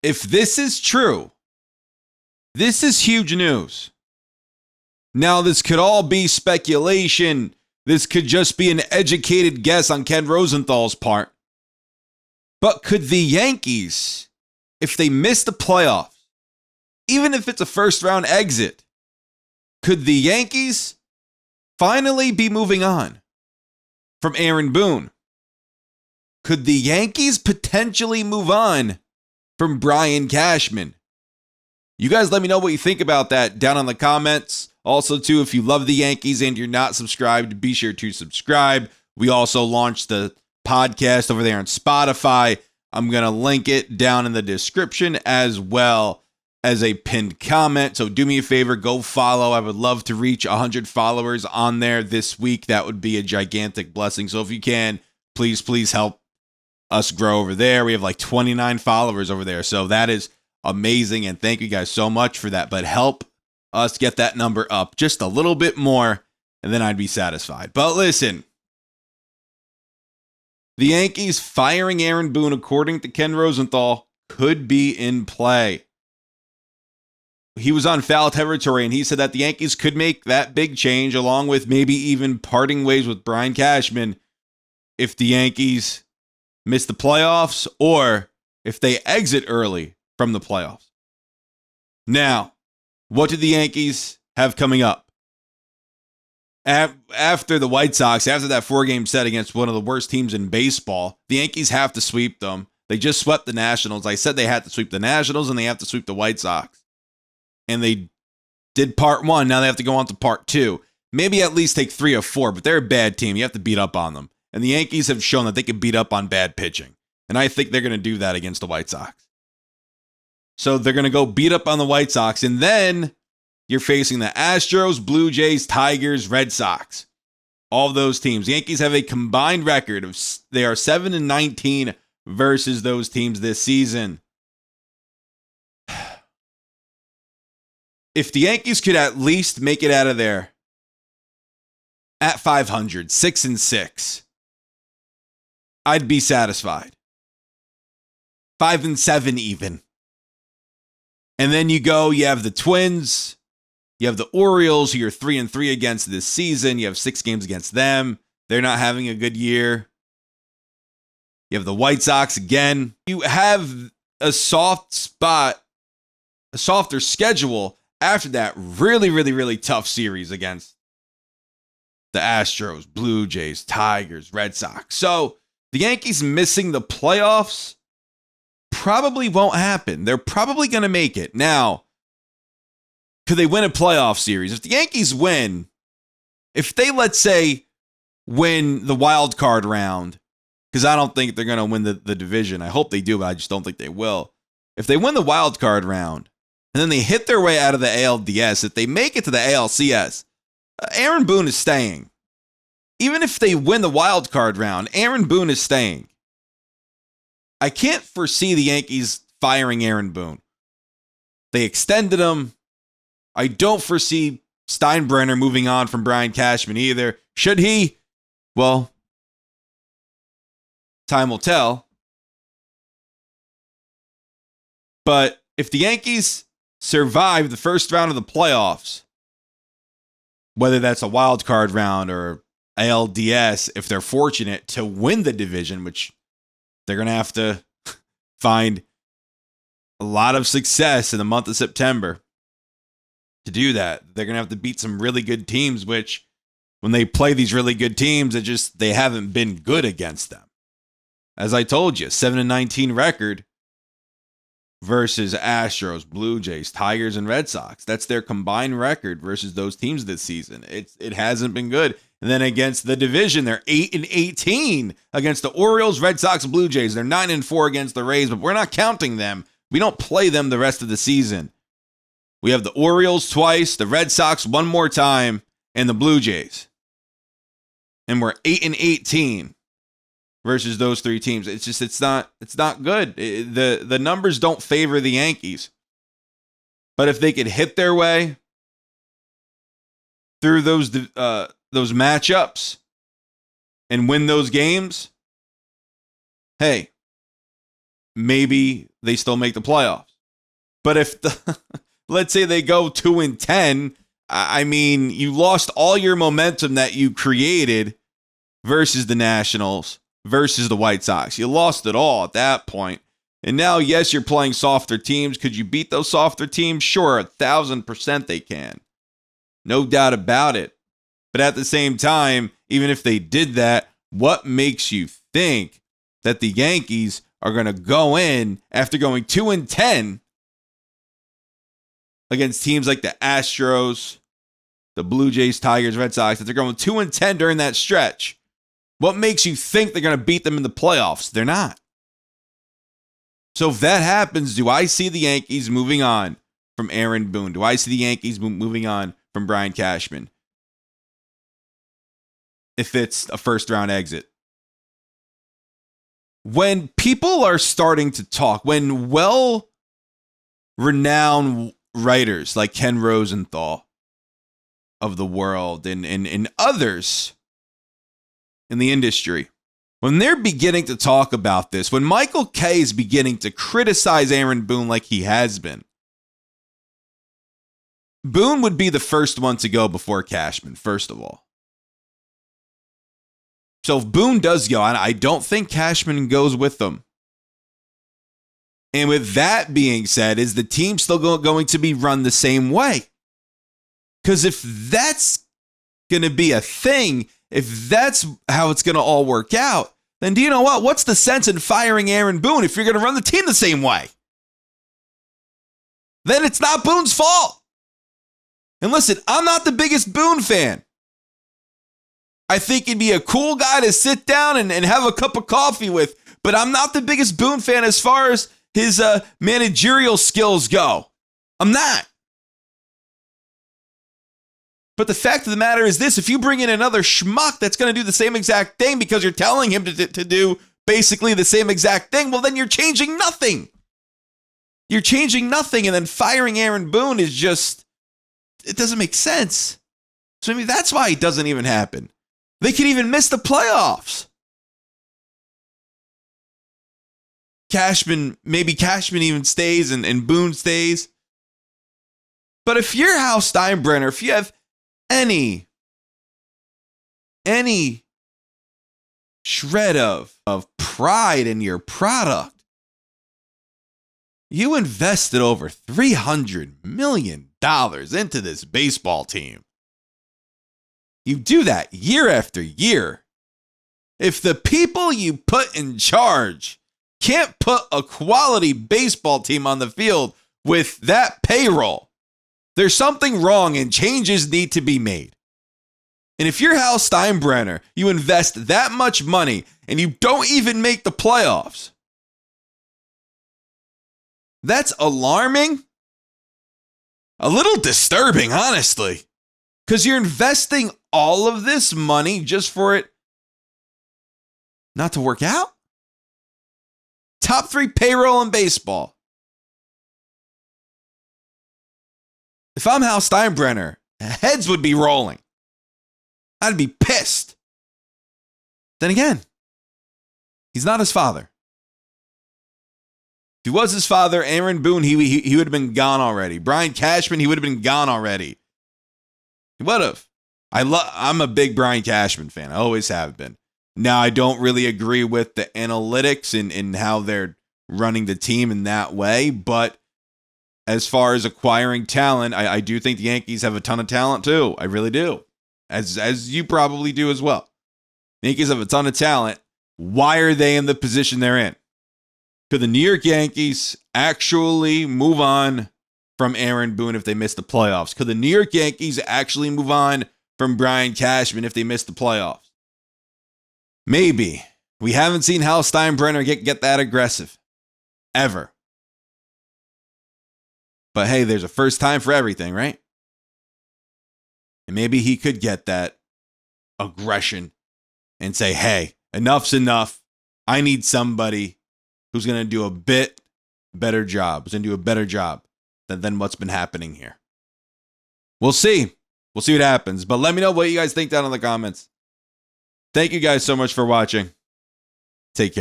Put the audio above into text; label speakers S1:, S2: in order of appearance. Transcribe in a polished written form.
S1: If this is true, this is huge news. Now, this could all be speculation. This could just be an educated guess on Ken Rosenthal's part. But could the Yankees, if they miss the playoffs, even if it's a first-round exit, could the Yankees finally be moving on from Aaron Boone? Could the Yankees potentially move on from Brian Cashman? You guys let me know what you think about that down in the comments. Also, too, if you love the Yankees and you're not subscribed, be sure to subscribe. We also launched the podcast over there on Spotify. I'm going to link it down in the description as well as a pinned comment. So do me a favor, go follow. I would love to reach 100 followers on there this week. That would be a gigantic blessing. So if you can, please help us grow over there. We have like 29 followers over there. So that is amazing. And thank you guys so much for that. But help us get that number up just a little bit more, and then I'd be satisfied. But listen, the Yankees firing Aaron Boone, according to Ken Rosenthal, could be in play. He was on foul territory, and he said that the Yankees could make that big change, along with maybe even parting ways with Brian Cashman, if the Yankees miss the playoffs or if they exit early from the playoffs. Now, what do the Yankees have coming up? After the White Sox, after that 4-game set against one of the worst teams in baseball, the Yankees have to sweep them. They just swept the Nationals. I said they had to sweep the Nationals and they have to sweep the White Sox. And they did part 1. Now they have to go on to part 2. Maybe at least take 3 or 4, but they're a bad team. You have to beat up on them. And the Yankees have shown that they can beat up on bad pitching. And I think they're going to do that against the White Sox. So they're going to go beat up on the White Sox. And then you're facing the Astros, Blue Jays, Tigers, Red Sox. All of those teams. The Yankees have a combined record of they are 7-19 versus those teams this season. If the Yankees could at least make it out of there at 500, 6-6, I'd be satisfied. 5-7 even. And then you have the Twins, you have the Orioles, who you're 3-3 against this season. You have 6 games against them. They're not having a good year. You have the White Sox again. You have a soft spot, a softer schedule after that really tough series against the Astros, Blue Jays, Tigers, Red Sox. So the Yankees missing the playoffs probably won't happen. They're probably going to make it. Now, could they win a playoff series? If the Yankees win, if they, let's say, win the wild card round, because I don't think they're going to win the division. I hope they do, but I just don't think they will. If they win the wild card round, and then they hit their way out of the ALDS, if they make it to the ALCS, Aaron Boone is staying. Even if they win the wild card round, Aaron Boone is staying. I can't foresee the Yankees firing Aaron Boone. They extended him. I don't foresee Steinbrenner moving on from Brian Cashman either. Should he? Well, time will tell. But if the Yankees survive the first round of the playoffs, whether that's a wild card round or ALDS, if they're fortunate to win the division, which they're going to have to find a lot of success in the month of September to do that. They're going to have to beat some really good teams, which when they play these really good teams, they haven't been good against them. As I told you, 7-19 record versus Astros, Blue Jays, Tigers, and Red Sox. That's their combined record versus those teams this season. It hasn't been good. And then against the division, they're 8-18 against the Orioles, Red Sox, Blue Jays. They're 9-4 against the Rays, but we're not counting them. We don't play them the rest of the season. We have the Orioles twice, the Red Sox one more time, and the Blue Jays. And we're 8-18 versus those 3 teams. It's not good. The numbers don't favor the Yankees. But if they could hit their way through those matchups and win those games, hey, maybe they still make the playoffs. But if let's say they go 2-10, I mean, you lost all your momentum that you created versus the Nationals, versus the White Sox. You lost it all at that point. And now, yes, you're playing softer teams. Could you beat those softer teams? Sure, 1,000% they can. No doubt about it. But at the same time, even if they did that, what makes you think that the Yankees are going to go in after going 2-10 against teams like the Astros, the Blue Jays, Tigers, Red Sox, that they're going 2-10 during that stretch? What makes you think they're going to beat them in the playoffs? They're not. So if that happens, do I see the Yankees moving on from Aaron Boone? Do I see the Yankees moving on from Brian Cashman if it's a first-round exit? When people are starting to talk, when well-renowned writers like Ken Rosenthal of the world and others in the industry, when they're beginning to talk about this, when Michael Kay is beginning to criticize Aaron Boone like he has been, Boone would be the first one to go before Cashman, first of all. So if Boone does go, I don't think Cashman goes with them. And with that being said, is the team still going to be run the same way? Because if that's going to be a thing, if that's how it's going to all work out, then do you know what? What's the sense in firing Aaron Boone if you're going to run the team the same way? Then it's not Boone's fault. And listen, I'm not the biggest Boone fan. I think he'd be a cool guy to sit down and have a cup of coffee with, but I'm not the biggest Boone fan as far as his managerial skills go. I'm not. But the fact of the matter is this: if you bring in another schmuck that's going to do the same exact thing because you're telling him to do basically the same exact thing, well, then you're changing nothing. You're changing nothing, and then firing Aaron Boone is just, it doesn't make sense. So, I mean, that's why it doesn't even happen. They could even miss the playoffs. Maybe Cashman even stays and Boone stays. But if you're Hal Steinbrenner, if you have any shred of pride in your product, you invested over $300 million into this baseball team. You do that year after year. If the people you put in charge can't put a quality baseball team on the field with that payroll, there's something wrong and changes need to be made. And if you're Hal Steinbrenner, you invest that much money and you don't even make the playoffs, that's alarming. A little disturbing, honestly. Because you're investing all of this money just for it not to work out? Top 3 payroll in baseball. If I'm Hal Steinbrenner, heads would be rolling. I'd be pissed. Then again, he's not his father. If he was his father, Aaron Boone, he would have been gone already. Brian Cashman, he would have been gone already. He would have. I'm a big Brian Cashman fan. I always have been. Now, I don't really agree with the analytics and how they're running the team in that way, but as far as acquiring talent, I do think the Yankees have a ton of talent too. I really do. As you probably do as well. The Yankees have a ton of talent. Why are they in the position they're in? Could the New York Yankees actually move on from Aaron Boone if they miss the playoffs? Could the New York Yankees actually move on from Brian Cashman if they miss the playoffs? Maybe. We haven't seen Hal Steinbrenner get that aggressive. Ever. But hey, there's a first time for everything, right? And maybe he could get that aggression and say, hey, enough's enough. I need somebody who's going to do a bit better job, who's going to do a better job than what's been happening here. We'll see. We'll see what happens. But let me know what you guys think down in the comments. Thank you guys so much for watching. Take care.